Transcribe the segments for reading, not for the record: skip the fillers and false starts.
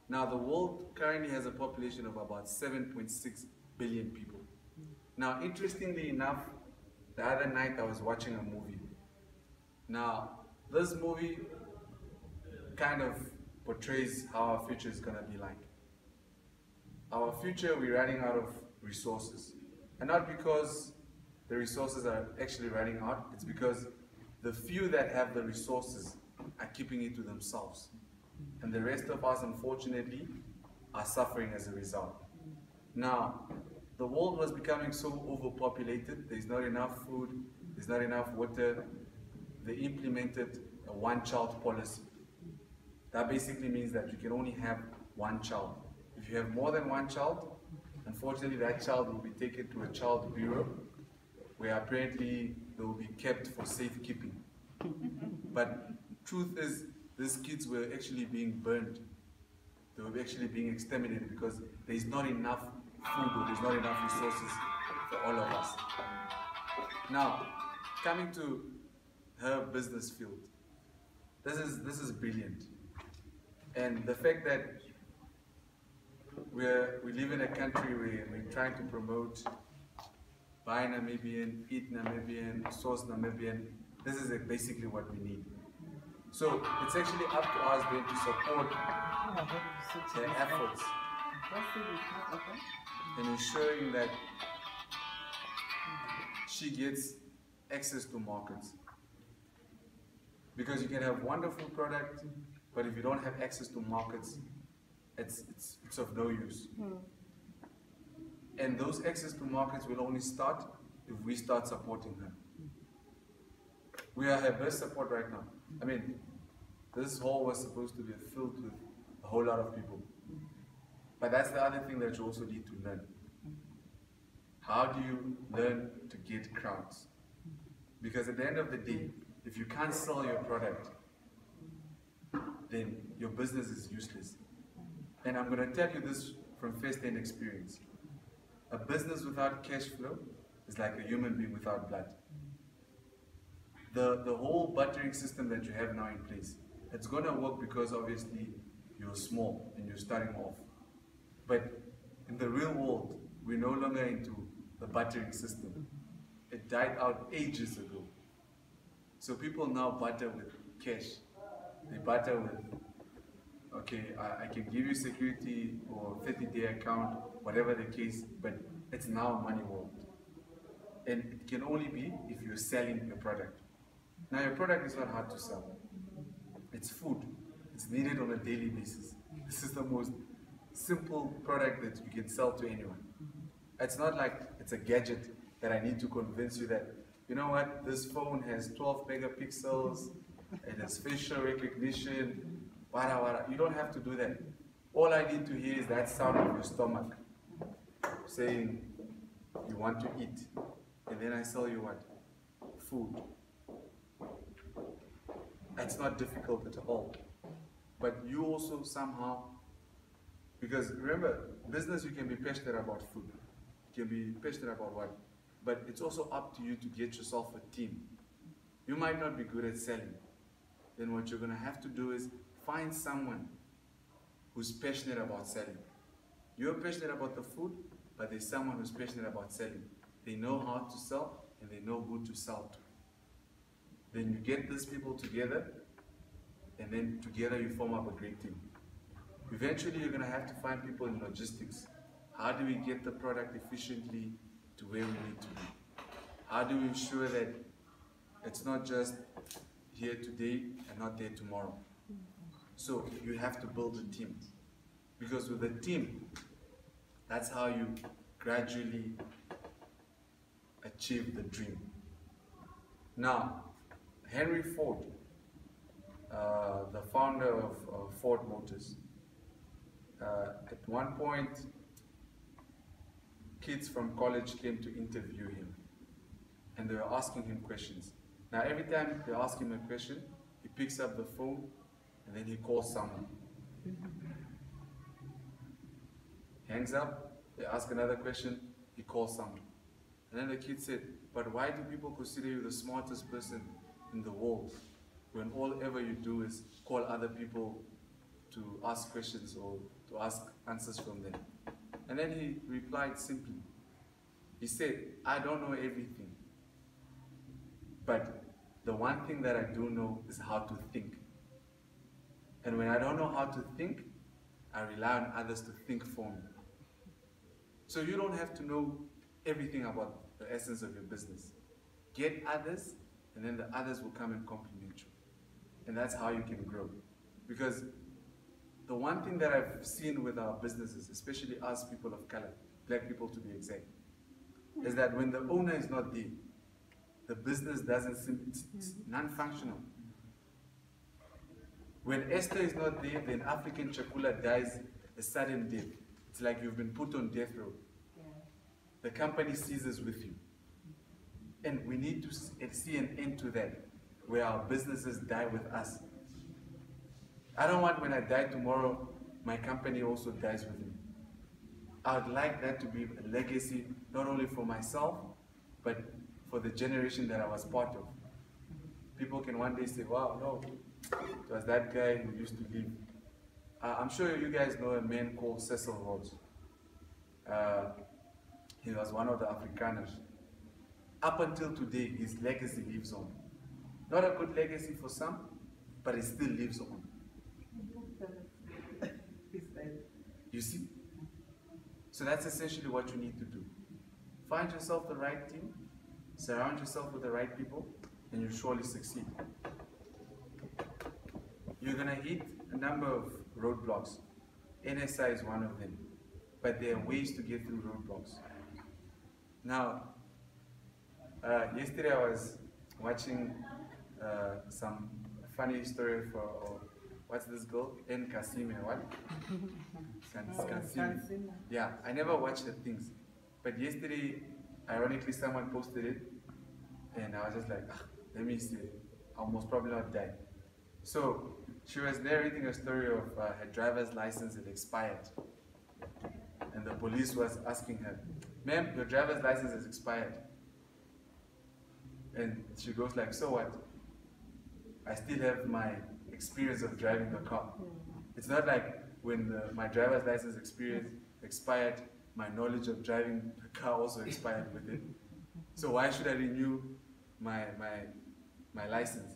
Now, the world currently has a population of about 7.6 billion people. Now, interestingly enough, the other night I was watching a movie. Now, this movie kind of portrays how our future is going to be like. Our future, we're running out of resources. And not because the resources are actually running out, it's because the few that have the resources are keeping it to themselves. And the rest of us, unfortunately, are suffering as a result. Now, the world was becoming so overpopulated, there's not enough food, there's not enough water. They implemented a one-child policy. That basically means that you can only have one child. If you have more than one child, unfortunately that child will be taken to a child bureau, where apparently they will be kept for safekeeping. But truth is, these kids were actually being burned. They were actually being exterminated because there is not enough food or there's not enough resources for all of us. Now, coming to her business field, this is brilliant. And the fact that we live in a country where we're trying to promote buy Namibian, eat Namibian, source Namibian, this is basically what we need. So it's actually up to us then to support their efforts in ensuring that she gets access to markets. Because you can have wonderful product, but if you don't have access to markets, it's of no use. And those access to markets will only start if we start supporting her. We are her best support right now. I mean, this hall was supposed to be filled with a whole lot of people. But that's the other thing that you also need to learn. How do you learn to get crowds? Because at the end of the day, if you can't sell your product, then your business is useless. And I'm going to tell you this from first-hand experience. A business without cash flow is like a human being without blood. The whole buttering system that you have now in place, it's going to work because obviously you're small and you're starting off. But in the real world, we're no longer into the buttering system. It died out ages ago. So people now butter with cash. They butter with, okay, I can give you security or 30-day account, whatever the case, but it's now a money world. And it can only be if you're selling your product. Now your product is not hard to sell. It's food. It's needed on a daily basis. This is the most simple product that you can sell to anyone. It's not like it's a gadget that I need to convince you that, you know what, this phone has 12 megapixels, it has facial recognition, wada wada. You don't have to do that. All I need to hear is that sound of your stomach saying you want to eat. And then I sell you what? Food. It's not difficult at all. But you also somehow, because remember, business, you can be passionate about food. You can be passionate about what? But it's also up to you to get yourself a team. You might not be good at selling. Then what you're going to have to do is find someone who's passionate about selling. You're passionate about the food, but there's someone who's passionate about selling. They know how to sell, and they know who to sell to. Then you get these people together, and then together you form up a great team. Eventually, you're going to have to find people in logistics. How do we get the product efficiently to where we need to be? How do we ensure that it's not just here today and not there tomorrow? So you have to build a team. Because with a team, that's how you gradually achieve the dream. Now, Henry Ford, the founder of Ford Motors, at one point, kids from college came to interview him, and they were asking him questions. Now, every time they ask him a question, he picks up the phone, and then he calls someone. Hangs up, they ask another question, he calls someone. And then the kid said, but why do people consider you the smartest person in the world when all ever you do is call other people to ask questions or to ask answers from them. And then he replied simply. He said, I don't know everything, but the one thing that I do know is how to think. And when I don't know how to think, I rely on others to think for me. So you don't have to know everything about the essence of your business. Get others, and then the others will come and complement you. And that's how you can grow. Because the one thing that I've seen with our businesses, especially us people of color, black people to be exact, is that when the owner is not there, the business doesn't seem, it's non-functional. When Esther is not there, then African Chakula dies a sudden death. It's like you've been put on death row. The company ceases with you. And we need to see an end to that, where our businesses die with us. I don't want when I die tomorrow, my company also dies with me. I would like that to be a legacy, not only for myself, but for the generation that I was part of. People can one day say, wow, no, it was that guy who used to live. I'm sure you guys know a man called Cecil Rhodes. He was one of the Afrikaners. Up until today, his legacy lives on. Not a good legacy for some, but it still lives on. You see? So that's essentially what you need to do. Find yourself the right team, surround yourself with the right people, and you'll surely succeed. You're going to hit a number of roadblocks. NSI is one of them. But there are ways to get through roadblocks. Now, yesterday I was watching some funny story for, what's this girl? Kasime, what? Kasime. Yeah, I never watched the things. But yesterday, ironically, someone posted it, and I was just like, let me see it. I'll most probably not die. So, she was narrating a story of her driver's license had expired. And the police was asking her, ma'am, your driver's license has expired. And she goes like, so what? I still have my experience of driving the car. It's not like when my driver's license experience expired, my knowledge of driving the car also expired with it. So why should I renew my license?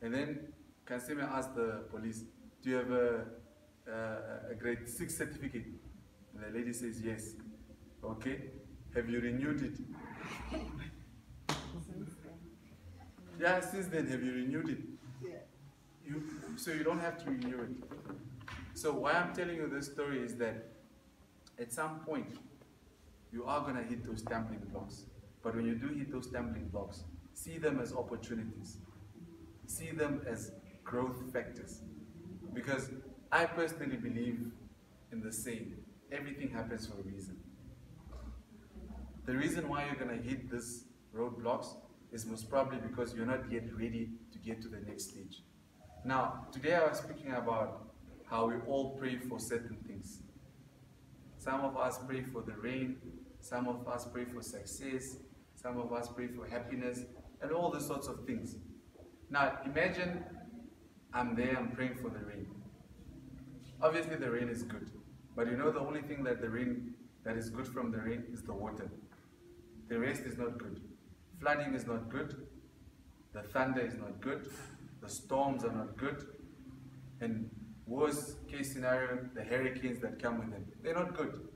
And then Kansime asked the police, do you have a grade 6 certificate? And the lady says, yes. Okay. Have you renewed it? Yeah, since then, have you renewed it? Yeah. So you don't have to renew it. So why I'm telling you this story is that at some point, you are going to hit those stumbling blocks. But when you do hit those stumbling blocks, see them as opportunities. See them as growth factors. Because I personally believe in the saying, everything happens for a reason. The reason why you're going to hit these roadblocks is most probably because you're not yet ready to get to the next stage. Now, today I was speaking about how we all pray for certain things. Some of us pray for the rain, some of us pray for success, some of us pray for happiness, and all these sorts of things. Now, imagine I'm there, I'm praying for the rain. Obviously the rain is good, but you know the only thing that is good from the rain is the water. The rest is not good. Flooding is not good, the thunder is not good, the storms are not good, and worst case scenario, the hurricanes that come with them, they're not good.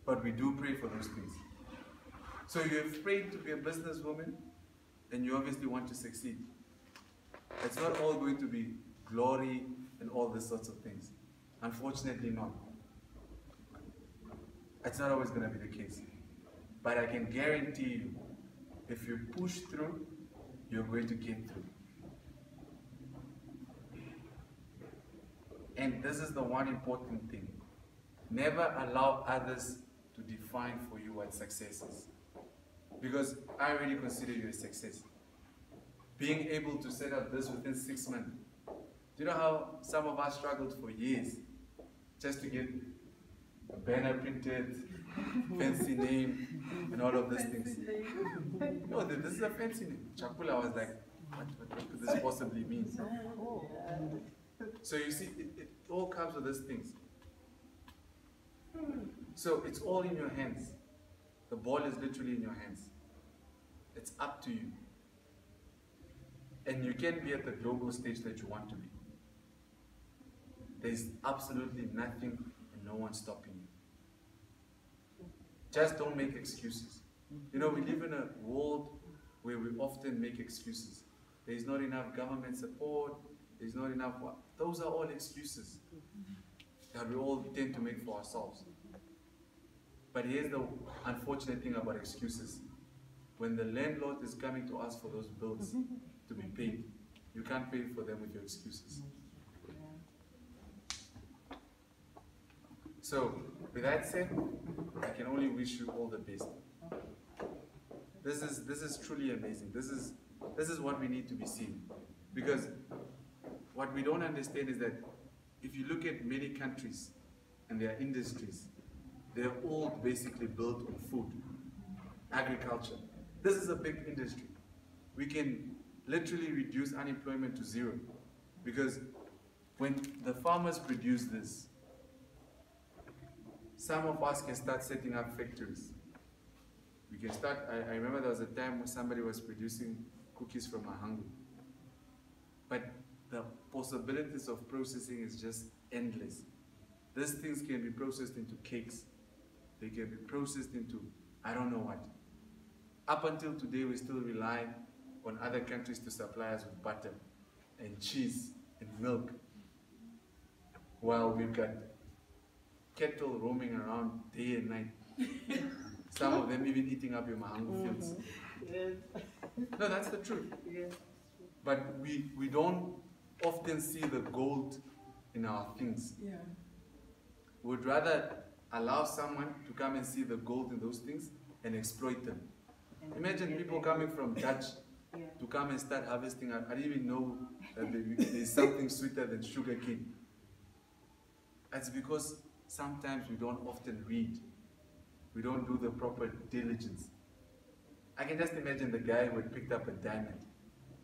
But we do pray for those things. So you've prayed to be a businesswoman, and you obviously want to succeed. It's not all going to be glory and all these sorts of things. Unfortunately not. It's not always going to be the case. But I can guarantee you, if you push through, you're going to get through. And this is the one important thing. Never allow others to define for you what success is. Because I already consider you a success. Being able to set up this within 6 months. Do you know how some of us struggled for years just to get a banner printed, fancy name, and all of these things? No, this is a fancy name. Chakula was like, what could this possibly mean? So you see, it all comes with these things. So it's all in your hands. The ball is literally in your hands. It's up to you. And you can be at the global stage that you want to be. There's absolutely nothing and no one stopping you. Just don't make excuses. You know, we live in a world where we often make excuses. There's not enough government support. There's not enough. Those are all excuses that we all tend to make for ourselves. But here's the unfortunate thing about excuses. When the landlord is coming to ask for those bills to be paid, you can't pay for them with your excuses. So, with that said, I can only wish you all the best. This is truly amazing. This is what we need to be seeing. Because what we don't understand is that if you look at many countries and their industries, they're all basically built on food, agriculture. This is a big industry. We can literally reduce unemployment to zero. Because when the farmers produce this, some of us can start setting up factories. We can start, I remember there was a time when somebody was producing cookies from Mahangu. But the possibilities of processing is just endless. These things can be processed into cakes. They can be processed into, I don't know what. Up until today, we still rely on other countries to supply us with butter and cheese and milk. While we've got cattle roaming around day and night. Some of them even eating up your Mahangu fields. Yes. No, that's the truth. Yes. But we don't often see the gold in our things. Yeah. We'd rather allow someone to come and see the gold in those things and exploit them. Imagine people coming from Dutch to come and start harvesting. I didn't even know that there's something sweeter than sugar cane. It's because sometimes we don't often read. We don't do the proper diligence. I can just imagine the guy who had picked up a diamond.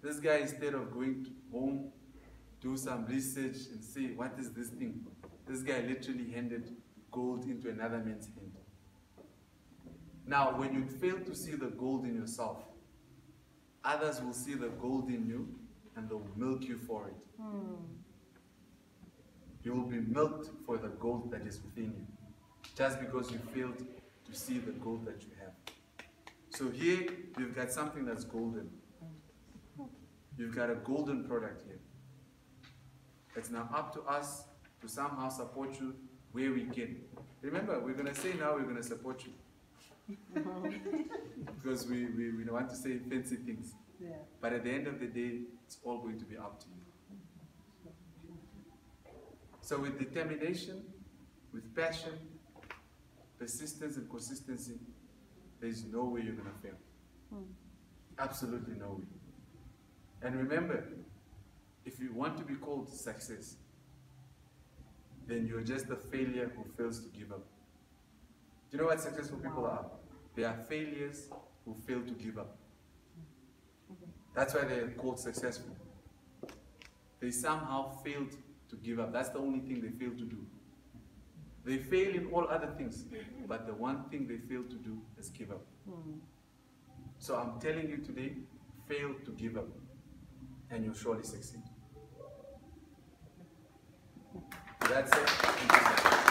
This guy, instead of going home, do some research and say, what is this thing? This guy literally handed gold into another man's hand. Now, when you fail to see the gold in yourself, others will see the gold in you and they'll milk you for it. You will be milked for the gold that is within you, just because you failed to see the gold that you have. So here, you've got something that's golden. You've got a golden product here. It's now up to us to somehow support you where we can. Remember, we're going to say now we're going to support you. Because we want to say fancy things. Yeah. But at the end of the day, it's all going to be up to you. So with determination, with passion, persistence and consistency, there's no way you're going to fail. Absolutely no way. And remember, if you want to be called success, then you're just a failure who fails to give up. Do you know what successful people are? They are failures who fail to give up. That's why they're called successful. They somehow failed to give up. That's the only thing they fail to do. They fail in all other things, but the one thing they fail to do is give up. So I'm telling you today, fail to give up, and you'll surely succeed. That's it.